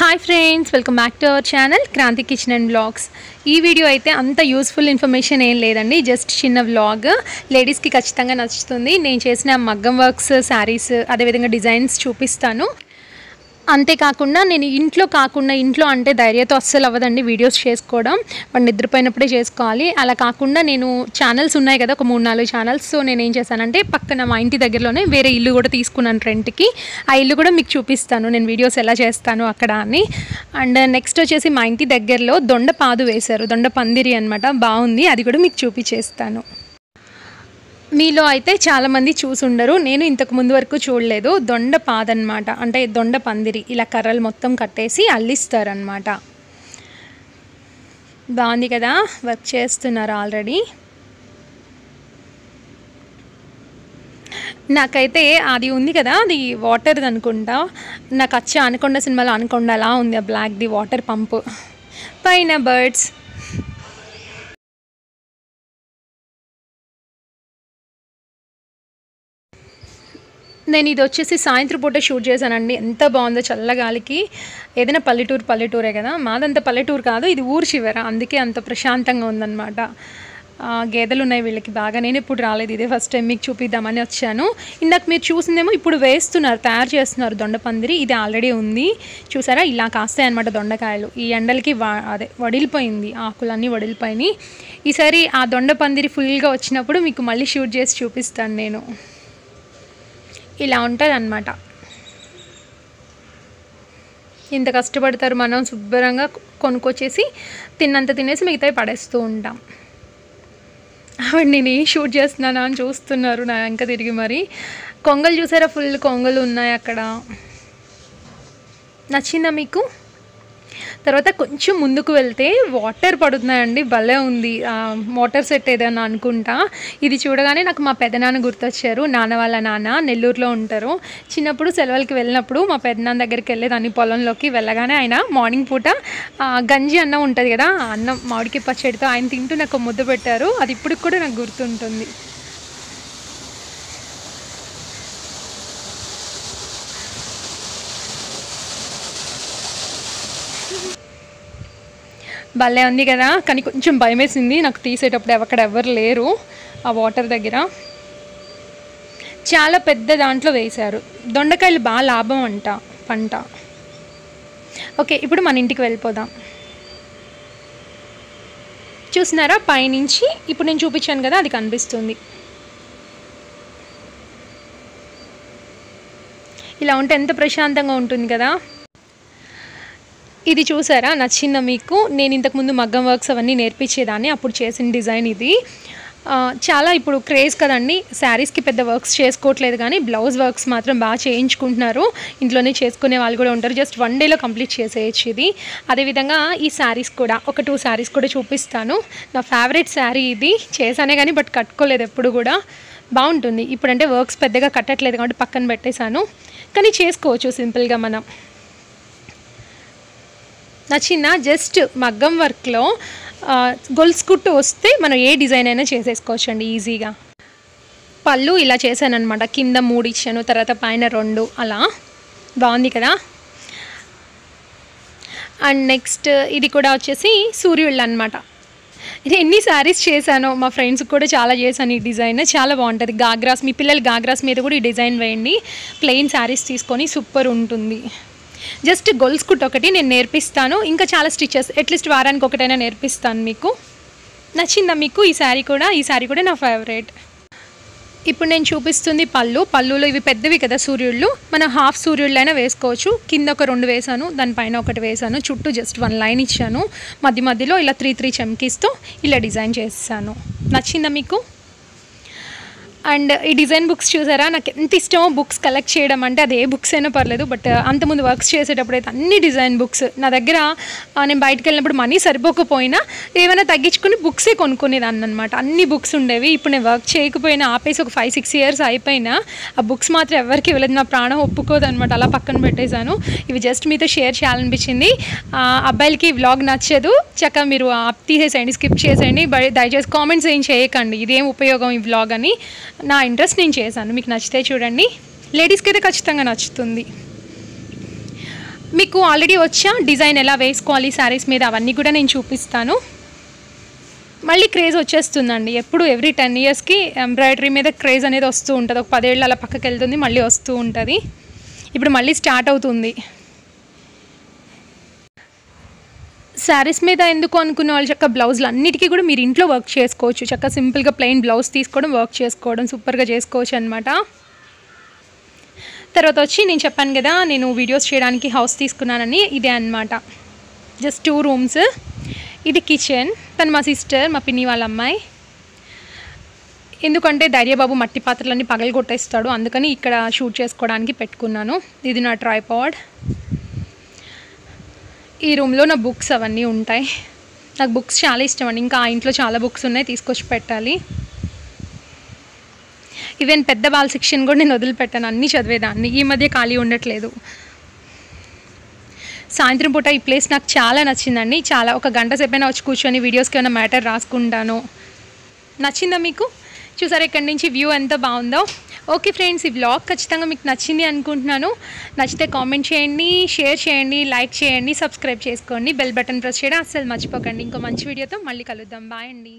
Hi friends, welcome back to our channel Kranthi kitchen and vlogs. ఈ video అయితే అంత useful information ఏం లేదండి, జస్ట్ చిన్న వ్లాగ్. లేడీస్కి ఖచ్చితంగా నచ్చుతుంది. నేను చేసిన మగ్గం వర్క్స్, శారీస్, అదేవిధంగా డిజైన్స్ చూపిస్తాను. అంతేకాకుండా నేను ఇంట్లో అంటే ధైర్యంతో అస్సలు అవ్వదండి వీడియోస్ చేసుకోవడం. వాడు నిద్రపోయినప్పుడే చేసుకోవాలి. అలా కాకుండా నేను ఛానల్స్ ఉన్నాయి కదా, ఒక 3-4 ఛానల్స్. సో నేను ఏం చేశానంటే పక్కన మా ఇంటి దగ్గరలోనే వేరే ఇల్లు కూడా తీసుకున్నాను రెంట్కి. ఆ ఇల్లు కూడా మీకు చూపిస్తాను, నేను వీడియోస్ ఎలా చేస్తాను అక్కడ అని. అండ్ నెక్స్ట్ వచ్చేసి మా ఇంటి దగ్గరలో దొండపాదు వేశారు, దొండ పందిరి అనమాట. బాగుంది, అది కూడా మీకు చూపించేస్తాను. మీలో అయితే చాలామంది చూసి ఉండరు, నేను ఇంతకు ముందు వరకు చూడలేదు. దొండ పాదనమాట, అంటే దొండ పందిరి. ఇలా కర్రలు మొత్తం కట్టేసి అల్లిస్తారనమాట. బాగుంది కదా, వర్క్ చేస్తున్నారు ఆల్రెడీ. నాకైతే అది ఉంది కదా, అది వాటర్ది అనుకుంటా. నాకు వచ్చే అనకొండ సినిమాలో అనకొండ అలా ఉంది, ఆ బ్లాక్ది వాటర్ పంపు. పైన బర్డ్స్. నేను ఇది వచ్చేసి సాయంత్రం పూట షూట్ చేశానండి. ఎంత బాగుందో చల్లగాలికి. ఏదైనా పల్లెటూరే కదా, మాదంతా పల్లెటూరు కాదు, ఇది ఊరు చివర, అందుకే అంత ప్రశాంతంగా ఉందన్నమాట. గేదెలు ఉన్నాయి వీళ్ళకి బాగా. నేను ఇప్పుడు రాలేదు, ఇదే ఫస్ట్ టైం మీకు చూపిద్దామని వచ్చాను. ఇందాక మీరు చూసిందేమో ఇప్పుడు వేస్తున్నారు, తయారు చేస్తున్నారు దొండపందిరి. ఇది ఆల్రెడీ ఉంది చూసారా, ఇలా కాస్తాయి అనమాట దొండకాయలు. ఈ ఎండలకి వడిలిపోయింది, ఆకులన్నీ వడిలిపోయినాయి. ఈసారి ఆ దొండపందిరి ఫుల్గా వచ్చినప్పుడు మీకు మళ్ళీ షూట్ చేసి చూపిస్తాను నేను. ఇలా ఉంటుంది అన్నమాట. ఇంత కష్టపడతారు, మనం శుభ్రంగా కొనుక్కొచ్చేసి తిన్నంత తినేసి మిగతాయి పడేస్తూ ఉంటాం. ఆవిడ నేను షూట్ చేస్తున్నానా అని చూస్తున్నారు నా వెనక తిరిగి. మరి కొంగలు చూసారా, ఫుల్ కొంగలు ఉన్నాయి అక్కడ. నచ్చిందా మీకు? తర్వాత కొంచెం ముందుకు వెళ్తే వాటర్ పడుతున్నాయండి, భలే ఉంది. మోటార్ సెట్ ఏదైనా అనుకుంటా. ఇది చూడగానే నాకు మా పెదనాన్న గుర్తొచ్చారు. నాన్న వాళ్ళ నాన్న నెల్లూరులో ఉంటారు. చిన్నప్పుడు సెలవులకి వెళ్ళినప్పుడు మా పెదనాన్న దగ్గరికి వెళ్ళేదాన్ని పొలంలోకి. వెళ్ళగానే ఆయన మార్నింగ్ పూట గంజి అన్నం ఉంటుంది కదా, అన్నం మామిడికి పచ్చడితో ఆయన తింటూ నాకు ముద్ద పెట్టారు. అది ఇప్పుడు కూడా నాకు గుర్తుంటుంది. భలే ఉంది కదా, కానీ కొంచెం భయం వేసింది నాకు తీసేటప్పుడు. అక్కడ ఎవరు లేరు ఆ వాటర్ దగ్గర. చాలా పెద్ద దాంట్లో వేశారు. దొండకాయలు బాగా లాభం అంట పంట. ఓకే, ఇప్పుడు మన ఇంటికి వెళ్ళిపోదాం. చూసినారా పైనుంచి ఇప్పుడు నేను చూపించాను కదా, అది కనిపిస్తుంది. ఇలా ఉంటే ఎంత ప్రశాంతంగా ఉంటుంది కదా. ఇది చూసారా, నచ్చిందా మీకు? నేను ఇంతకుముందు మగ్గం వర్క్స్ అవన్నీ నేర్పించేదాన్ని, అప్పుడు చేసిన డిజైన్ ఇది. చాలా ఇప్పుడు క్రేజ్ కదండి, శారీస్కి పెద్ద వర్క్స్ చేసుకోవట్లేదు, కానీ బ్లౌజ్ వర్క్స్ మాత్రం బాగా చేయించుకుంటున్నారు. ఇంట్లోనే చేసుకునే వాళ్ళు కూడా ఉంటారు. జస్ట్ 1 డేలో కంప్లీట్ చేసేయచ్చు ఇది. అదేవిధంగా ఈ శారీస్ కూడా ఒక 2 శారీస్ కూడా చూపిస్తాను. నా ఫేవరెట్ శారీ ఇది. చేశానే కానీ బట్ కట్టుకోలేదు ఎప్పుడు కూడా. బాగుంటుంది. ఇప్పుడంటే వర్క్స్ పెద్దగా కట్టట్లేదు కాబట్టి పక్కన పెట్టేశాను, కానీ చేసుకోవచ్చు సింపుల్గా మనం. నచ్చిన జస్ట్ మగ్గం వర్క్లో గొలుసు కుట్టు వస్తే మనం ఏ డిజైన్ అయినా చేసేసుకోవచ్చు అండి ఈజీగా. పళ్ళు ఇలా చేశాను అనమాట, కింద 3 ఇచ్చాను, తర్వాత పైన 2, అలా. బాగుంది కదా. అండ్ నెక్స్ట్ ఇది కూడా వచ్చేసి సూర్యుళ్ళు అనమాట. ఇది ఎన్ని శారీస్ చేశానో, మా ఫ్రెండ్స్కి కూడా చాలా చేశాను ఈ డిజైన్. చాలా బాగుంటుంది. గాగ్రాస్, మీ పిల్లలు గాగ్రాస్ మీద కూడా ఈ డిజైన్ వేయండి. ప్లెయిన్ శారీస్ తీసుకొని సూపర్ ఉంటుంది. జస్ట్ గొలుసు కుట్టు ఒకటి నేను నేర్పిస్తాను, ఇంకా చాలా స్టిచెస్ అట్లీస్ట్ వారానికి ఒకటైనా నేర్పిస్తాను మీకు. నచ్చిందా మీకు ఈ శారీ కూడా? ఈ శారీ కూడా నా ఫేవరెట్. ఇప్పుడు నేను చూపిస్తుంది పళ్ళులో ఇవి పెద్దవి కదా సూర్యుళ్ళు, మనం హాఫ్ సూర్యుళ్ళు అయినా వేసుకోవచ్చు. కింద ఒక 2 వేసాను, దానిపైన ఒకటి వేసాను, చుట్టూ జస్ట్ 1 లైన్ ఇచ్చాను, మధ్యలో ఇలా 3 చమ్కీస్తో ఇలా డిజైన్ చేస్తాను. నచ్చిందా మీకు? అండ్ ఈ డిజైన్ బుక్స్ చూసారా, నాకు ఎంత ఇష్టమో బుక్స్ కలెక్ట్ చేయడం అంటే. అది ఏ బుక్స్ అయినా పర్లేదు, బట్ అంతకుముందు వర్క్స్ చేసేటప్పుడు అయితే అన్ని డిజైన్ బుక్స్ నా దగ్గర. నేను బయటకు వెళ్ళినప్పుడు మనీ సరిపోకపోయినా ఏమైనా తగ్గించుకుని బుక్సే కొనుక్కునేదాన్ని అనమాట. అన్ని బుక్స్ ఉండేవి. ఇప్పుడు నేను వర్క్ చేయకపోయినా ఆపేసి ఒక 5-6 ఇయర్స్ అయిపోయినా ఆ బుక్స్ మాత్రం ఎవరికి ఇవ్వలేదు. నా ప్రాణం ఒప్పుకోదు అనమాట, అలా పక్కన పెట్టేశాను. ఇవి జస్ట్ మీతో షేర్ చేయాలనిపించింది. అబ్బాయిలకి ఈ వ్లాగ్ నచ్చదు, చక్కగా మీరు తీసేసేయండి, స్కిప్ చేసేయండి. దయచేసి కామెంట్స్ ఏం చేయకండి ఇదేం ఉపయోగం ఈ వ్లాగ్ అని. నా ఇంట్రెస్ట్ నేను చేశాను, మీకు నచ్చితే చూడండి. లేడీస్కి అయితే ఖచ్చితంగా నచ్చుతుంది. మీకు ఆల్రెడీ వచ్చా డిజైన్ ఎలా వేసుకోవాలి శారీస్ మీద అవన్నీ కూడా నేను చూపిస్తాను. మళ్ళీ క్రేజ్ వచ్చేస్తుందండి, ఎప్పుడు ఎవ్రీ 10 ఇయర్స్కి ఎంబ్రాయిడరీ మీద క్రేజ్ అనేది వస్తూ ఉంటుంది. ఒక 10 ఏళ్ళు అలా పక్కకి వెళ్తుంది, మళ్ళీ వస్తూ ఉంటుంది. ఇప్పుడు మళ్ళీ స్టార్ట్ అవుతుంది. శారీస్ మీద ఎందుకు అనుకున్న వాళ్ళు చక్కగా బ్లౌజులు అన్నిటికీ కూడా మీరు ఇంట్లో వర్క్ చేసుకోవచ్చు. చక్కగా సింపుల్గా ప్లెయిన్ బ్లౌజ్ తీసుకోవడం, వర్క్ చేసుకోవడం సూపర్గా చేసుకోవచ్చు అనమాట. తర్వాత వచ్చి నేను చెప్పాను కదా నేను వీడియోస్ చేయడానికి హౌస్ తీసుకున్నానని, ఇదే అనమాట. Just 2 rooms. ఇది కిచెన్. తను మా సిస్టర్, మా పిన్ని వాళ్ళ అమ్మాయి. ఎందుకంటే ధైర్యబాబు మట్టి పాత్రలన్నీ పగలు కొట్టేస్తాడు, అందుకని ఇక్కడ షూట్ చేసుకోవడానికి పెట్టుకున్నాను. ఇది నా ట్రైపాడ్. ఈ రూమ్లో నా బుక్స్ అవన్నీ ఉంటాయి. నాకు బుక్స్ చాలా ఇష్టం అండి, ఇంకా ఆ ఇంట్లో చాలా బుక్స్ ఉన్నాయి, తీసుకొచ్చి పెట్టాలి. ఈవెన్ పెద్ద వాళ్ళ సెక్షన్ కూడా నేను వదిలిపెట్టాను, అన్నీ చదివేదాన్ని. ఈ మధ్య ఖాళీ ఉండట్లేదు. సాయంత్రం పూట ఈ ప్లేస్ నాకు చాలా నచ్చిందండి. చాలా ఒక గంట సేపైనా వచ్చి కూర్చొని వీడియోస్కి ఏమైనా మ్యాటర్ రాసుకుంటాను. నచ్చిందా మీకు? చూసారు ఇక్కడి నుంచి వ్యూ ఎంత బాగుందో. ఓకే ఫ్రెండ్స్, ఈ వ్లాగ్ ఖచ్చితంగా మీకు నచ్చింది అనుకుంటున్నాను. నచ్చితే కామెంట్ చేయండి, షేర్ చేయండి, లైక్ చేయండి, సబ్స్క్రైబ్ చేసుకోండి, బెల్ బటన్ ప్రెస్ చేయడం అస్సలు మర్చిపోకండి. ఇంకో మంచి వీడియోతో మళ్ళీ కలుద్దాం. బాయ్ అండి.